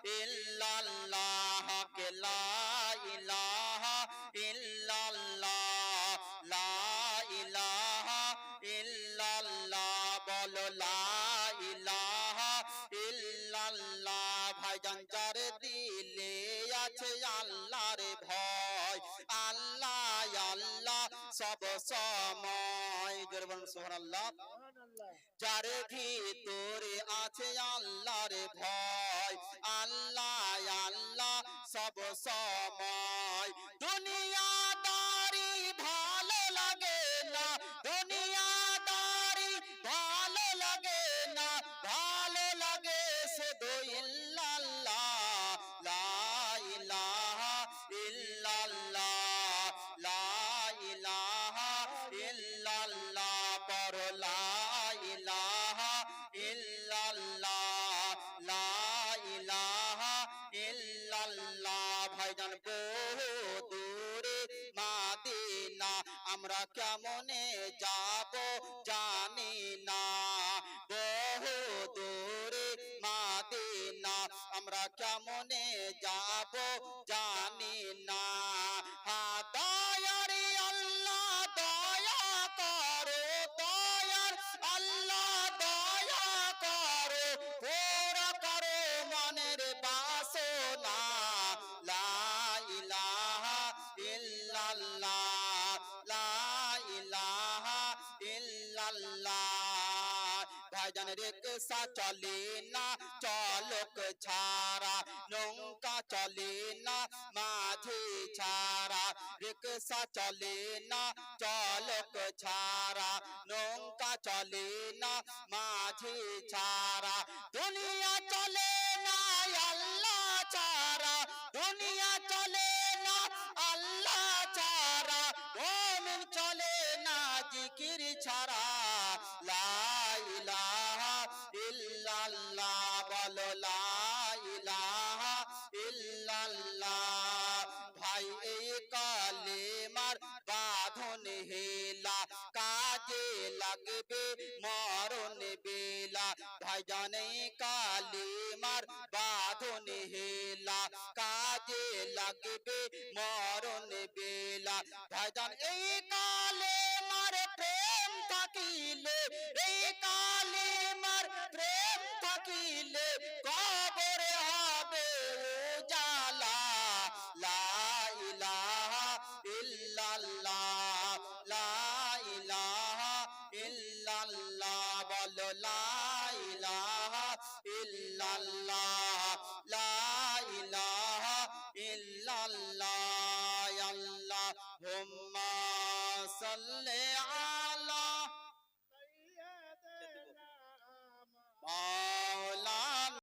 ইল্লাল্লাহ কে লা ইলাহা ইল্লাল্লাহ লা ইলাহা ইল্লাল্লাহ বলো লা ইলাহা ইল্লাল্লাহ ভাইজান যার দিলে আছে আল্লাহর ভয় আল্লাহ আল্লাহ সব সময় জোরে বলুন সুবহানাল্লাহ যার ভিতরে আছে আল্লাহর ভয় আল্লাহ আল্লাহ সব সময় দুনিয়াদারি ভালো লাগে না দুনিয়াদারি ভালো লাগে না ভালো লাগে শুধু ইল্লাল্লাহ লা ইলাহা ইল্লাল্লাহ লা ইলাহা ইল্লাল্লাহ পর লা ইলাহা ইল্লাল্লাহ লা ইলাহা ইল্লাল্লাহ ভাইজান বহু দূরে মাদিনা আমরা কেমনে যাব জানি না বহু দূরে মাদিনা আমরা কেমনে যাব জানি না দয়ার আল্লাহ দয়া করো দয়ার আল্লাহ দয়া করো পুরা করো মনের বাসনা লা ইলাহা ইল্লাল্লাহ লা ইলাহা ইল্লাল্লাহ ভাইজান রিকশা চলে না চলক ছাড়া নৌকা চলে না মাঝি ছাড়া রিকশা চলে না চলক ছাড়া নৌকা চলে না মাঝি ছাড়া দুনিয়া চলে না আল্লাহ ছাড়া দুনিয়া চলে না আল্লাহ ছাড়া মুমিন চলে না জিকির ছাড়া লা ইলাহা ইল্লাল্লাহ বলো লা ইলাহা ইল্লাল্লাহ ভাই এই কালেমার বাঁধন হেলা কাজে লাগবে মরণ বেলা ভাইজান এই কালেমার বাঁধন হেলা কাজে লাগবে মরণ বেলা ভাইজান এই কালেমার প্রেম থাকিলে এই কালেমার প্রেম থাকিলে কবরে হবে উজালা লা ইলাহা ইল্লাল্লাহ লা ইলাহা ইল্লাল্লাহ বলো লা ইলাহা ইল্লাল্লাহ লা ইলাহা ইল্লাল্লাহ আল্লাহুম্মা সাল্লি